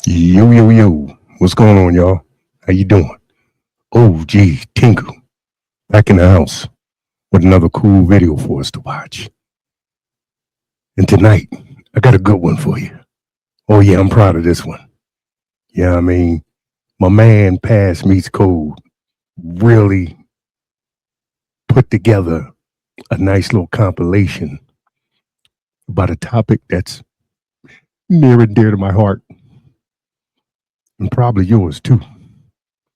Yo, yo, yo. What's going on, y'all? How you doing? Oh, gee, Tinku, back in the house with another cool video for us to watch. And tonight, I got a good one for you. Oh, yeah, I'm proud of this one. Yeah, I mean, my man Pass Meets Code really put together a nice little compilation about a topic that's near and dear to my heart, and probably yours too.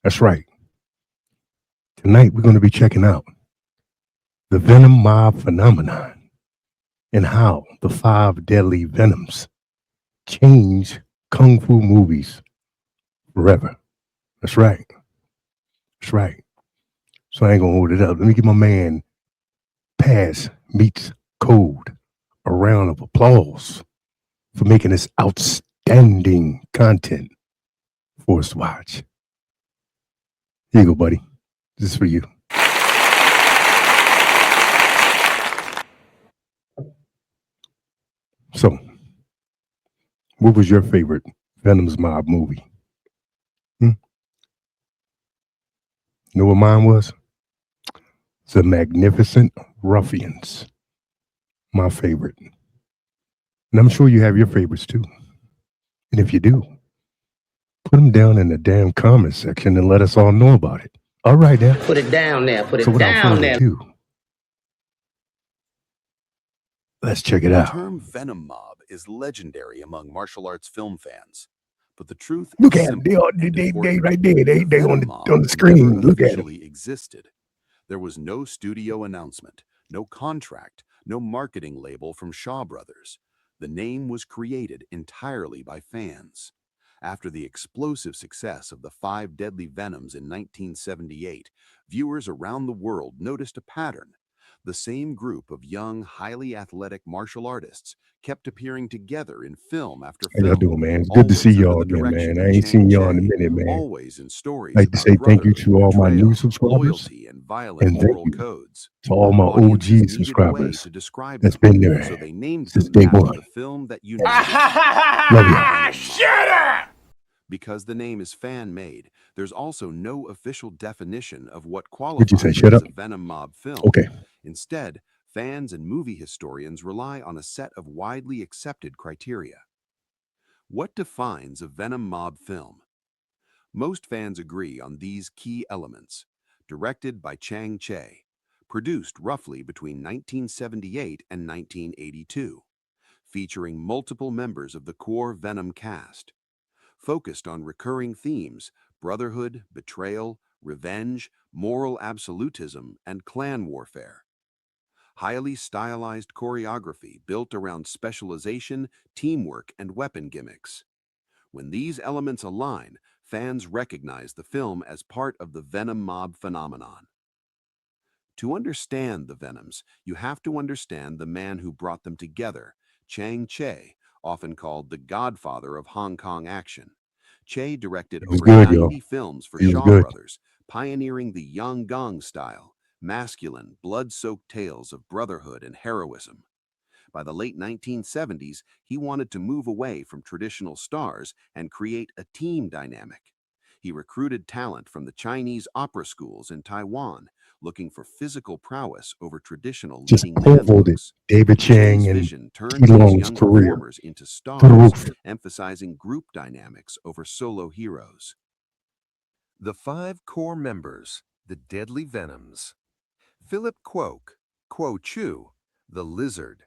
That's right. Tonight, we're going to be checking out the Venom Mob phenomenon and how the five deadly venoms change kung fu movies forever. That's right. That's right. So I ain't gonna hold it up. Let me give my man Pass Meets Code a round of applause for making this outstanding content for us to watch. Here you go, buddy. This is for you. So, what was your favorite Venom's Mob movie? Hmm? You know what mine was? The Magnificent Ruffians. My favorite. And I'm sure you have your favorites too. And if you do, put them down in the damn comment section and let us all know about it. All right, then. Put it down there. Put So it without down further there. ado, let's check it The out. term Venom Mob is legendary among martial arts film fans, but the truth Look is at them. simple and They important. right there. They The on Venom on Mob the never screen. Look at them. officially existed. There was no studio announcement, no contract, no marketing label from Shaw Brothers. The name was created entirely by fans. After the explosive success of the Five Deadly Venoms in 1978, viewers around the world noticed a pattern. The same group of young, highly athletic martial artists kept appearing together in film after How y'all film, doing, man? It's good to see always under y'all the again, man. direction I of ain't seen Chang y'all in a Che, minute, man. always in stories Like to about say thank you brotherhood, to all my new betrayal, subscribers loyalty, and violent and thank moral you codes. to all my Audiences OG needed a way subscribers to describe that's them, been so there they named since them day after one. the film that united them. Love The y'all. Venom Mob. Because the name is fan-made, there's also no official definition of what What'd you say? qualifies Shut as up. a Venom Mob film. Okay. Instead, fans and movie historians rely on a set of widely accepted criteria. What defines a Venom Mob film? Most fans agree on these key elements. Directed by Chang Che, produced roughly between 1978 and 1982, featuring multiple members of the core Venom cast, focused on recurring themes: brotherhood, betrayal, revenge, moral absolutism, and clan warfare. Highly stylized choreography built around specialization, teamwork, and weapon gimmicks. When these elements align, fans recognize the film as part of the Venom Mob phenomenon. To understand the Venoms, you have to understand the man who brought them together, Chang Che, often called the godfather of Hong Kong action. Che directed He was over good, yo. 90 films for He was Shaw good. Brothers, pioneering the Yang Gong style, masculine, blood-soaked tales of brotherhood and heroism. By the late 1970s, he wanted to move away from traditional stars and create a team dynamic. He recruited talent from the Chinese opera schools in Taiwan, looking for physical prowess over traditional Just leading man pole vaulted looks. David Che's Chang and vision T turned these Long's young career performers into to the stars, roof. emphasizing group dynamics over solo heroes. The five core members, the Deadly Venoms. Philip Quoke, Quo Chu, the Lizard.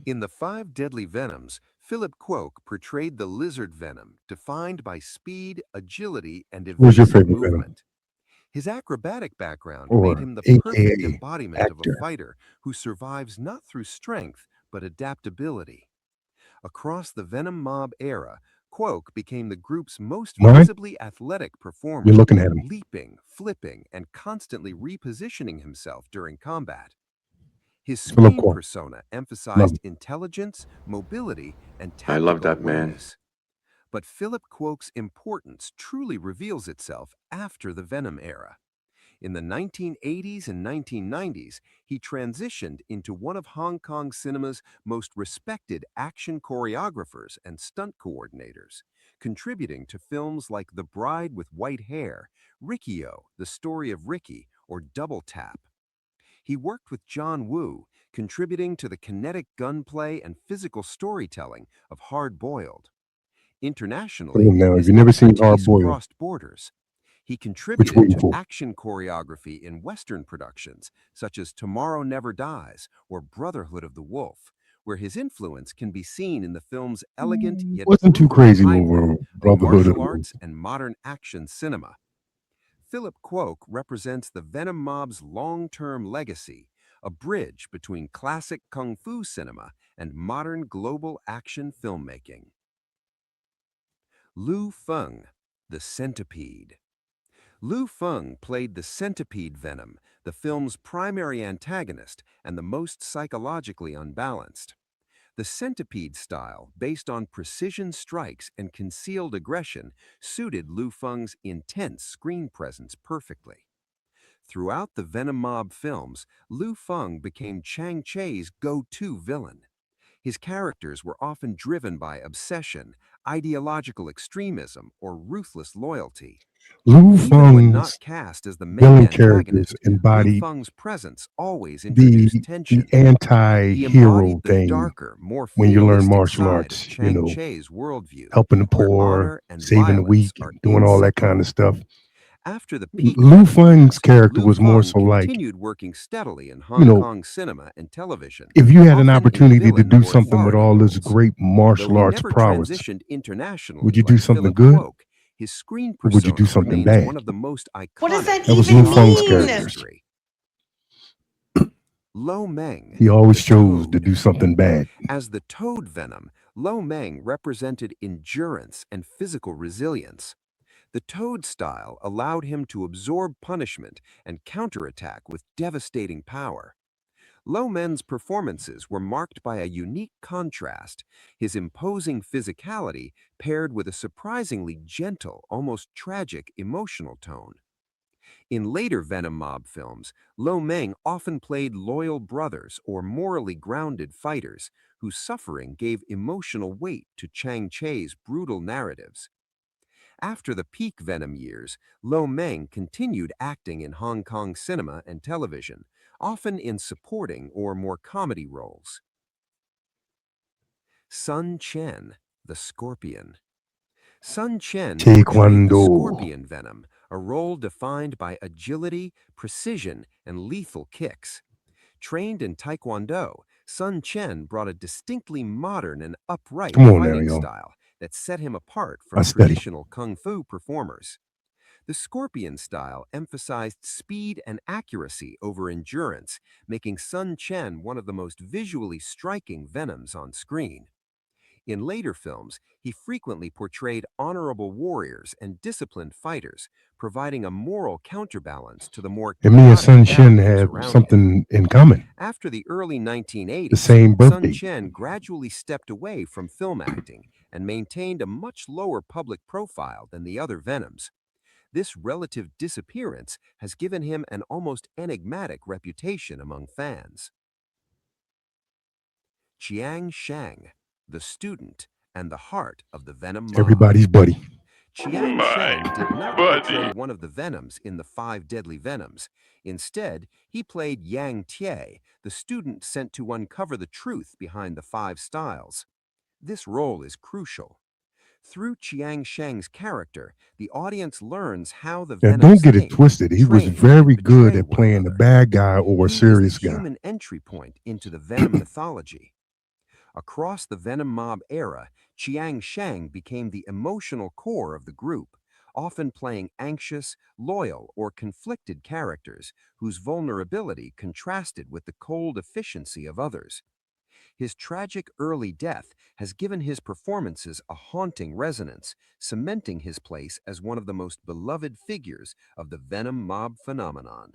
In The Five Deadly Venoms, Philip Quoke portrayed the lizard venom, defined by speed, agility, and Who's your evasive favorite Venom? movement. His acrobatic background made Or him the perfect AKA embodiment of a actor? fighter who survives not through strength, but adaptability. Across the Venom Mob era, Quoke became the group's most Mine? visibly athletic You're performer, looking at him. leaping, flipping, and constantly repositioning himself during combat. His Philip screen Kwok. persona Love him. emphasized intelligence, mobility, and I love tactical that man. awareness. But Philip Quoke's importance truly reveals itself after the Venom era. In the 1980s and 1990s, he transitioned into one of Hong Kong cinema's most respected action choreographers and stunt coordinators, contributing to films like The Bride with White Hair, Riccio, The Story of Ricky, or Double Tap. He worked with John Woo, contributing to the kinetic gunplay and physical storytelling of Hard Boiled. Come Internationally, on now, if his you never seen Hard expertise Boiled, crossed borders. He which contributed one to for? action choreography in Western productions such as Tomorrow Never Dies or Brotherhood of the Wolf, where his influence can be seen in the film's elegant yet Wasn't too brutal crazy hybrid over of Brotherhood of martial the Wolf. arts and modern action cinema. Philip Kwok represents the Venom Mob's long-term legacy, a bridge between classic kung fu cinema and modern global action filmmaking. Lu Feng, the Centipede. Lu Feng played the Centipede Venom, the film's primary antagonist and the most psychologically unbalanced. The Centipede style, based on precision strikes and concealed aggression, suited Lu Feng's intense screen presence perfectly. Throughout the Venom Mob films, Lu Feng became Chang Cheh's go-to villain. His characters were often driven by obsession, ideological extremism, or ruthless loyalty. Lu Even when not Feng's cast as the main villain characters antagonist, Lu embodied Feng's presence always the introduced the tension. He anti-hero embodied the thing darker, more when you learn fatalistic martial side of arts, Chang Cheh's worldview, helping the where poor, honor and saving the violence weak, are doing all that kind of inseparable. stuff. After the peak Lu Venom Feng's years, character Lu was more Feng so like, continued working steadily in you Hong know, Kong cinema and television, if you had an often in opportunity to villain do or something with authority all this roles. great Though martial he arts never prowess, transitioned would internationally you do like something Philip good Kwok, his screen or would you do persona something remains bad? one of the most What does iconic that That was in Lu even Hong Feng's Kong mean? characters. history. Lo Meng, He the always chose to Toad. do something bad. As the Toad Venom, Lo Meng represented endurance and physical resilience. The Toad style allowed him to absorb punishment and counterattack with devastating power. Lo Meng's performances were marked by a unique contrast, his imposing physicality paired with a surprisingly gentle, almost tragic emotional tone. In later Venom Mob films, Lo Meng often played loyal brothers or morally grounded fighters whose suffering gave emotional weight to Chang Cheh's brutal narratives. After the peak Venom years, Lo Meng continued acting in Hong Kong cinema and television, often in supporting or more comedy roles. Sun Chen, the Scorpion. Sun Chen portrayed the Taekwondo. Scorpion Venom, a role defined by agility, precision, and lethal kicks. Trained in Taekwondo, Sun Chen brought a distinctly modern and upright Come on now, fighting y'all. style that set him apart I from study. traditional kung fu performers. The Scorpion style emphasized speed and accuracy over endurance, making Sun Chen one of the most visually striking Venoms on screen. In later films, he frequently portrayed honorable warriors and disciplined fighters, providing a moral counterbalance to the more And me and chaotic Sun Shin characters have around him. something in common. After the early The 1980s, same birth Sun date. Chen gradually stepped away from film acting and maintained a much lower public profile than the other Venoms. This relative disappearance has given him an almost enigmatic reputation among fans. Chiang Shang, the student and the heart of the Venom Mob. Everybody's buddy. Chiang Shang did not portray one of the Venoms in the five Deadly Venoms. Instead, he played Yang Tie, the student sent to uncover the truth behind the five styles. This role is crucial. Through Chiang Shang's character, the audience learns how the Now, don't Venoms get it think, twisted. He was train, and very good betray at one playing a another. bad guy or a He is the serious guy. human entry point into the Venom mythology. Across the Venom Mob era, Chiang Shang became the emotional core of the group, often playing anxious, loyal, or conflicted characters whose vulnerability contrasted with the cold efficiency of others. His tragic early death has given his performances a haunting resonance, cementing his place as one of the most beloved figures of the Venom Mob phenomenon.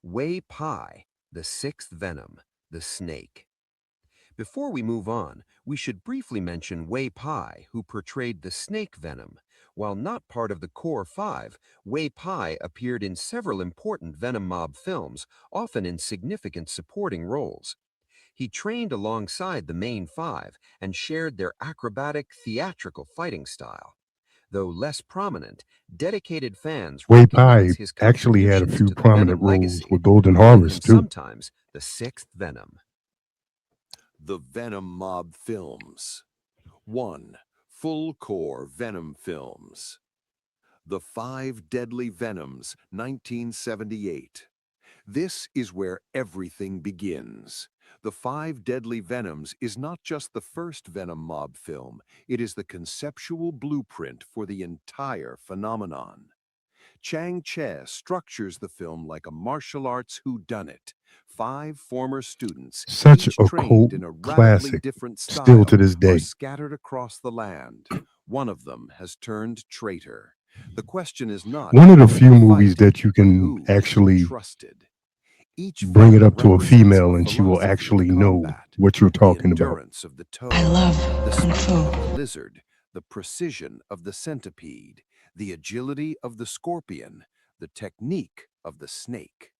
Wei Pai, the sixth Venom, the Snake. Before we move on, we should briefly mention Wei Pai, who portrayed the snake Venom. While not part of the core five, Wei Pai appeared in several important Venom Mob films, often in significant supporting roles. He trained alongside the main five and shared their acrobatic, theatrical fighting style. Though less prominent, dedicated fans Wei Pai recognize his actually had a contributions few to the prominent Venom roles legacy, with Golden calling him Harvest too. sometimes the sixth Venom. The Venom Mob films. 1. Full-core Venom films. The Five Deadly Venoms, 1978. This is where everything begins. The Five Deadly Venoms is not just the first Venom Mob film, it is the conceptual blueprint for the entire phenomenon. Chang Che structures the film like a martial arts whodunit. Five former students, Such each a trained cult in a radically classic different still to style, this are day. scattered across the land. One of them has turned traitor. The question is not One of the who few will movies fight, that you but can who will be actually trusted. Each bring it Venom up to a represents female a and she will philosophy of actually know combat. what you're The talking about. endurance of the I toad, love the Kung speed Fu. of the lizard, the precision of the centipede, the agility of the scorpion, the technique of the snake.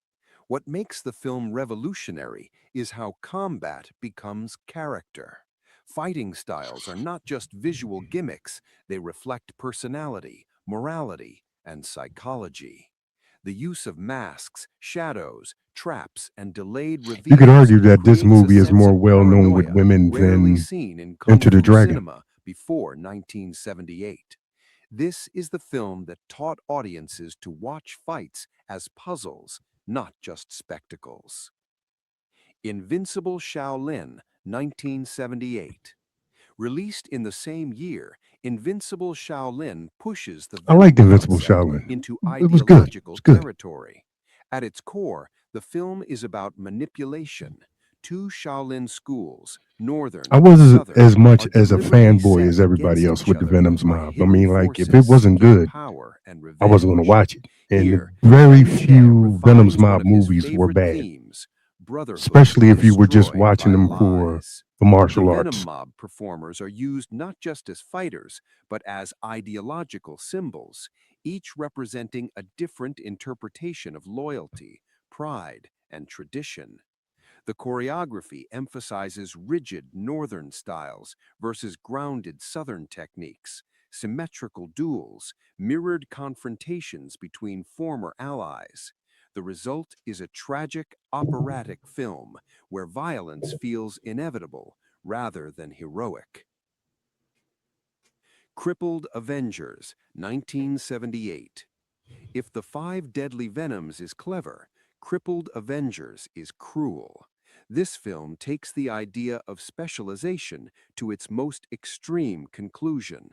What makes the film revolutionary is how combat becomes character. Fighting styles are not just visual gimmicks, they reflect personality, morality, and psychology. The use of masks, shadows, traps, and delayed You could reveals argue that this creates a movie is sense more of well known with paranoia women rarely than seen in kung Enter the fu Dragon. cinema before 1978. This is the film that taught audiences to watch fights as puzzles, not just spectacles. Invincible Shaolin, 1978. Released in the same year, Invincible Shaolin pushes the I Venom liked mob Invincible set Shaolin. into It was good. It ideological was good. territory. At its core, the film is about manipulation. Two Shaolin schools, Northern I and wasn't Southern, as much are as a deliberately fanboy set as everybody against else each with the other Venom's by Mob. I hidden mean, like, if it forces wasn't seeking good, power and I wasn't going to revenge. watch it. And Here, very Chang Che few Venom's refines one Mob of his movies were favorite bad, themes, brotherhood especially if you were just destroyed watching by them for lies. the The martial Venom arts. Mob performers are used not just as fighters, but as ideological symbols, each representing a different interpretation of loyalty, pride, and tradition. The choreography emphasizes rigid Northern styles versus grounded Southern techniques, symmetrical duels, mirrored confrontations between former allies. The result is a tragic, operatic film where violence feels inevitable rather than heroic. Crippled Avengers, 1978. If The Five Deadly Venoms is clever, Crippled Avengers is cruel. This film takes the idea of specialization to its most extreme conclusion.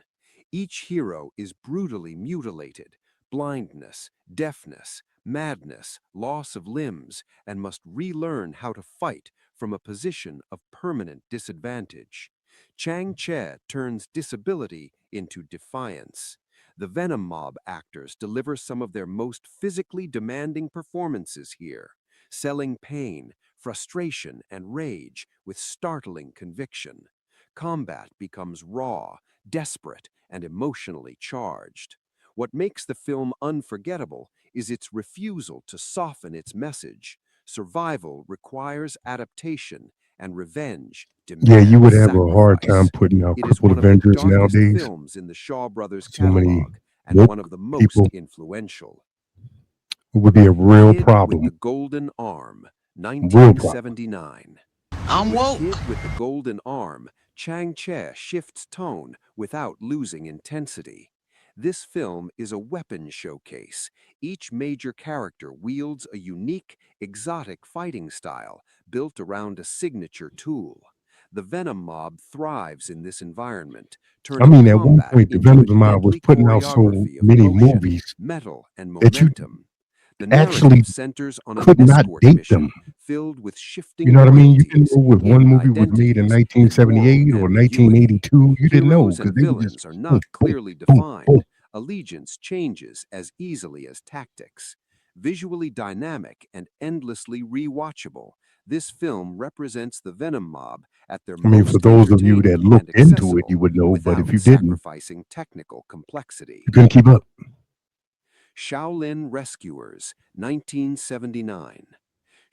Each hero is brutally mutilated, blindness, deafness, madness, loss of limbs, and must relearn how to fight from a position of permanent disadvantage. Chang Che turns disability into defiance. The Venom Mob actors deliver some of their most physically demanding performances here, selling pain, frustration, and rage with startling conviction. Combat becomes raw, desperate, and emotionally charged. What makes the film unforgettable is its refusal to soften its message. Survival requires adaptation, and revenge Yeah, you would demands have a hard time sacrifice. putting out It is Crippled one of the Avengers darkest nowadays. films in the Shaw Brothers So many catalog and one woke of the people. most influential. It would be a real Kid with the problem. Golden Arm, Real problem. 1979. I'm With woke. Kid with the Golden Arm, Chang Che shifts tone without losing intensity. This film is a weapon showcase. Each major character wields a unique, exotic fighting style built around a signature tool. The Venom Mob thrives in this environment, I turning mean, at one combat point, the into a Venom's Mob was deadly putting out so choreography of many motion, movies metal, and that you momentum. The narrative actually centers on an could not escort date them. mission filled with You shifting know what I mean? You didn't loyalties, know if one hidden movie was made in identities, and moral 1978 or ambiguity. 1982. You didn't know Heroes because and they were just villains are boom, not boom, clearly boom, boom. defined. Allegiance changes as easily as tactics. Visually dynamic and endlessly rewatchable, This film represents the Venom Mob at their I mean, for most those of you that entertaining and looked into it, you accessible would know, but if without you didn't, sacrificing technical complexity. you couldn't keep up. Shaolin Rescuers, 1979.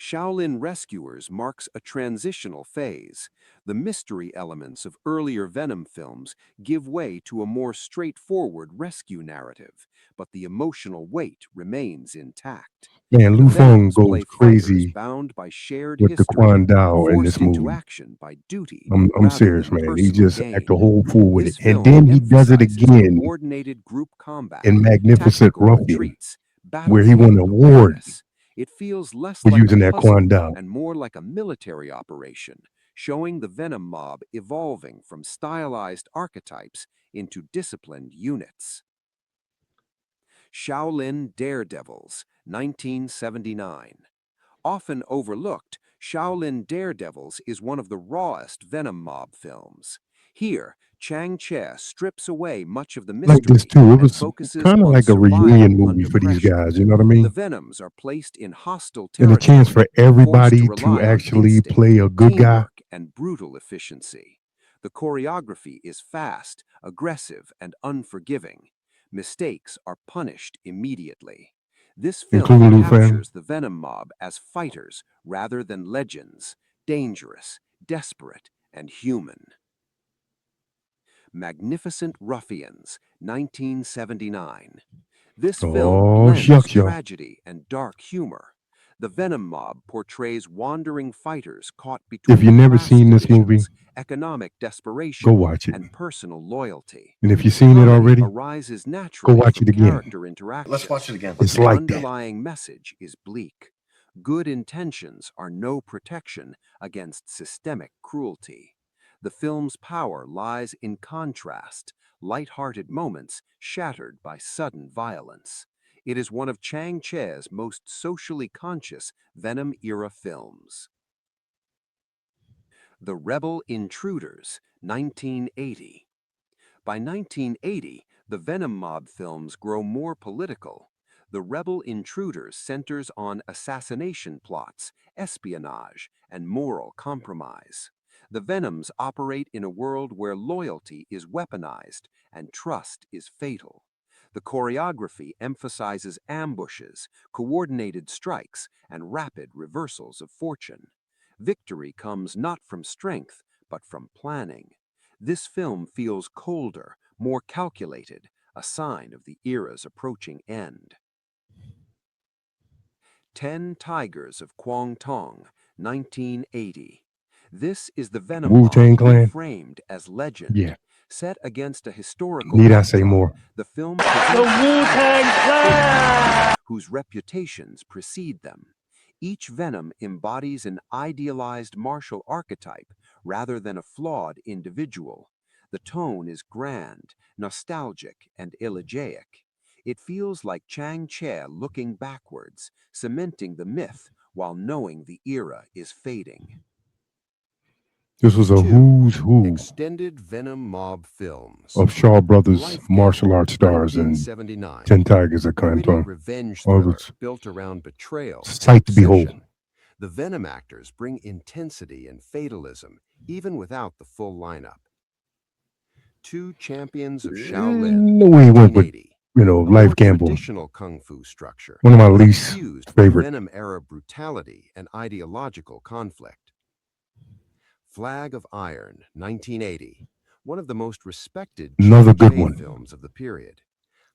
Shaolin Rescuers marks a transitional phase. The mystery elements of earlier Venom films give way to a more straightforward rescue narrative, but the emotional weight remains intact. Man, The Lu Feng Venoms goes play fighters crazy bound by shared with the history, Quan Dao in this forced into movie. action by duty I'm rather serious, than man. He personal just act a gain. whole fool with it. This And film then he does it emphasizes again coordinated group combat, in Magnificent tactical Ruffian, retreats, where he won an battlefield award awareness. It feels less for like a using that Quan puzzle Dao. and more like a military operation, showing the Venom Mob evolving from stylized archetypes into disciplined units. Shaolin Daredevils, 1979. Often overlooked, Shaolin Daredevils is one of the rawest Venom Mob films. Here, Chang Che strips away much of the Like this mystery too. It and was focuses kind of on like a reunion survival movie under for these pressure. guys, you know what I The mean? Venoms are placed in hostile And a chance for territory, forced to everybody to rely on actually instinct, play a good guy. teamwork, and brutal efficiency. The choreography is fast, aggressive, and unforgiving. Mistakes are punished immediately. This film Including Lu Feng. captures the Venom Mob as fighters rather than legends, dangerous, desperate, and human. Magnificent Ruffians, 1979. This film Oh, blends shucks, y'all. tragedy and dark humor. The Venom Mob portrays wandering fighters caught If you've between never class seen this movie, divisions, economic go desperation, watch it. and personal loyalty. And if you've seen it Comedy already, arises go naturally watch from it again. character Let's watch it interactions, again. but It's the like that. underlying message is bleak. Good intentions are no protection against systemic cruelty. The film's power lies in contrast, light-hearted moments shattered by sudden violence. It is one of Chang Che's most socially conscious Venom-era films. The Rebel Intruders, 1980. By 1980, the Venom Mob films grow more political. The Rebel Intruders centers on assassination plots, espionage, and moral compromise. The Venoms operate in a world where loyalty is weaponized and trust is fatal. The choreography emphasizes ambushes, coordinated strikes, and rapid reversals of fortune. Victory comes not from strength, but from planning. This film feels colder, more calculated, a sign of the era's approaching end. 10 Tigers of Kwang Tong, 1980. This is the Venom Mob Wu-Tang Clan. reframed as legend. Yeah. Set against a historical Need I say backdrop, more? the film presents the Wu-Tang Clan, whose reputations precede them. Each Venom embodies an idealized martial archetype rather than a flawed individual. The tone is grand, nostalgic, and elegiac. It feels like Chang Che looking backwards, cementing the myth while knowing the era is fading. This was a 2. who's who Extended Venom Mob films. of Shaw Brothers Life martial Gamble, arts stars and 1979. 10 Tigers of Gritty Canton. revenge Oh, it thriller was built around betrayal and sight to behold. obsession. The Venom actors bring intensity and fatalism even without the full lineup. 2 Champions of Shaolin, No way he went with, 1980. you know, A Life more Gamble. traditional kung fu structure, One of my but least infused with favorite. Venom-era brutality and ideological conflict. Flag of Iron, 1980. One of the most respected Another Chang good Che one. films of the period.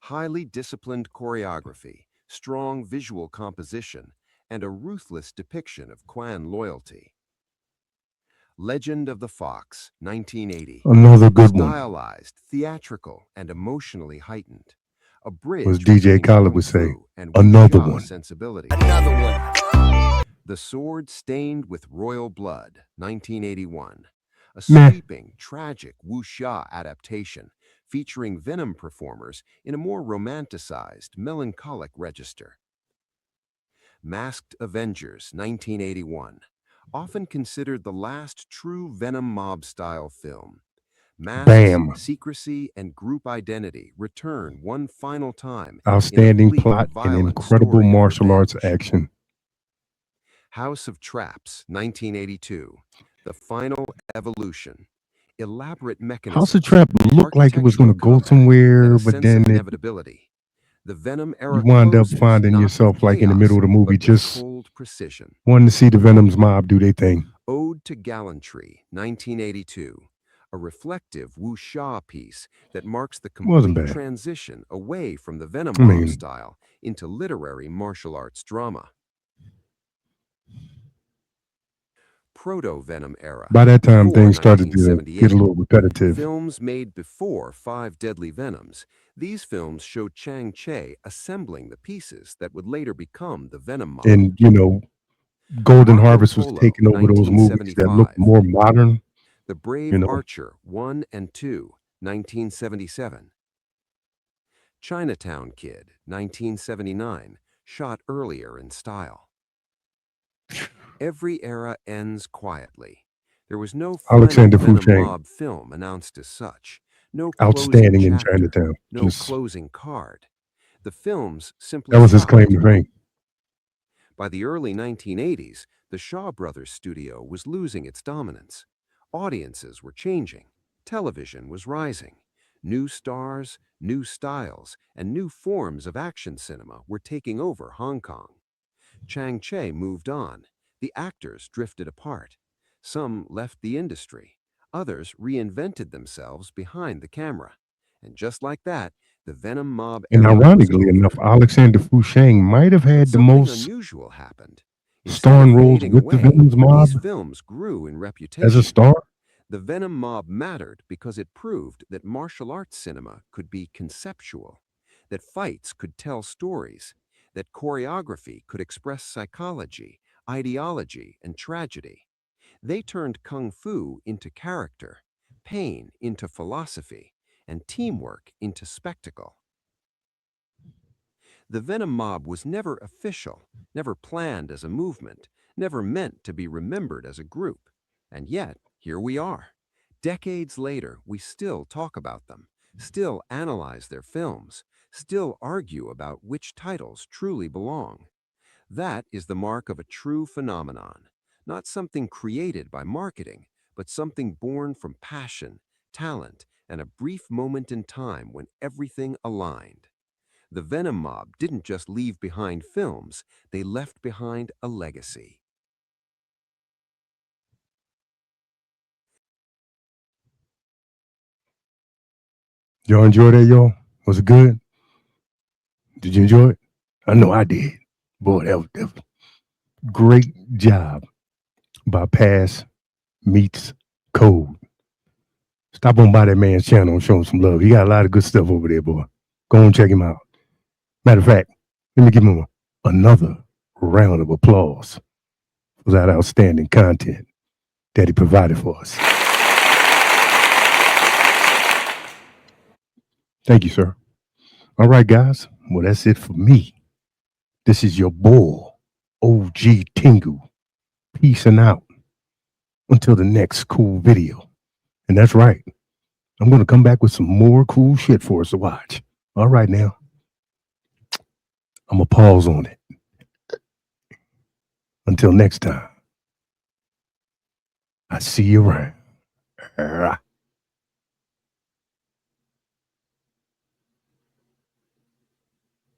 Highly disciplined choreography, strong visual composition, and a ruthless depiction of Quan loyalty. Legend of the Fox, 1980. Another good one. Stylized, theatrical, and emotionally heightened. A bridge Was DJ between Khaled kung would say, fu and another wuxia one. sensibility. Another one. The Sword Stained with Royal Blood, 1981. A Meh. sweeping, tragic wuxia adaptation featuring Venom performers in a more romanticized, melancholic register. Masked Avengers, 1981. Often considered the last true Venom Mob-style film. Masks, Bam. secrecy, and group identity return one final time in a Outstanding bleak, plot and violent incredible story of martial arts revenge. action. House of Traps, 1982. The Final Evolution. Elaborate House of mechanisms, Trap looked like it was going architectural to go cover, and somewhere, a but sense of then inevitability. The Venom you era wind up closes finding not with yourself like in the chaos, middle of the movie, but with just cold precision. wanting to see the Venom's mob do their thing. Ode to Gallantry, 1982. A reflective wuxia piece that marks the Wasn't complete bad. transition away from the Venom I Mob mean, style into literary martial arts drama. Proto-Venom era, by that time, before things started to get a 1978. little repetitive. Films made before Five Deadly Venoms, these films showed Chang Che assembling the pieces that would later become the Venom Mob. And, you know, Golden Marco Harvest was Polo, taking over those movies that looked 1975. more modern, The Brave you know. Archer 1 and 2, 1977. Chinatown Kid, 1979, shot earlier in style. Every era ends quietly. There was no final Alexander Venom Fucheng, Mob film announced as such. No closing outstanding in chapter, Chinatown. no Just closing card. The films simply that was his claim stopped. to fame. By the early 1980s, the Shaw Brothers studio was losing its dominance. Audiences were changing. Television was rising. New stars, new styles, and new forms of action cinema were taking over Hong Kong. Chang Che moved on. The actors drifted apart. Some left the industry. Others reinvented themselves behind the camera. And just like that, the Venom Mob And era was ironically enough, over. Alexander Fucheng might have But had the something most unusual happened. Instead of starring roles fading with the away, Venom's mob these films grew in as a reputation. star. The Venom Mob mattered because it proved that martial arts cinema could be conceptual, that fights could tell stories, that choreography could express psychology, ideology, and tragedy. They turned kung fu into character, pain into philosophy, and teamwork into spectacle. The Venom Mob was never official, never planned as a movement, never meant to be remembered as a group. And yet, here we are. Decades later, we still talk about them, still analyze their films, still argue about which titles truly belong. That is the mark of a true phenomenon, not something created by marketing, but something born from passion, talent, and a brief moment in time when everything aligned. The Venom Mob didn't just leave behind films, they left behind a legacy. Y'all enjoy that, y'all? Was it good? Did you enjoy it? I know I did. Boy, that was great job by Pass Meets Code. Stop on by that man's channel and show him some love. He got a lot of good stuff over there, boy. Go and check him out. Matter of fact, let me give him another round of applause for that outstanding content that he provided for us. Thank you, sir. All right, guys. Well, that's it for me. This is your boy, OG Tingu. Peacing out until the next cool video. And that's right. I'm going to come back with some more cool shit for us to watch. All right, now. I'm going to pause on it. Until next time. I see you around.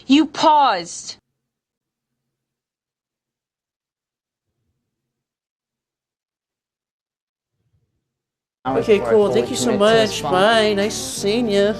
You paused. Okay, cool. Thank you so much. Bye. Nice seeing you.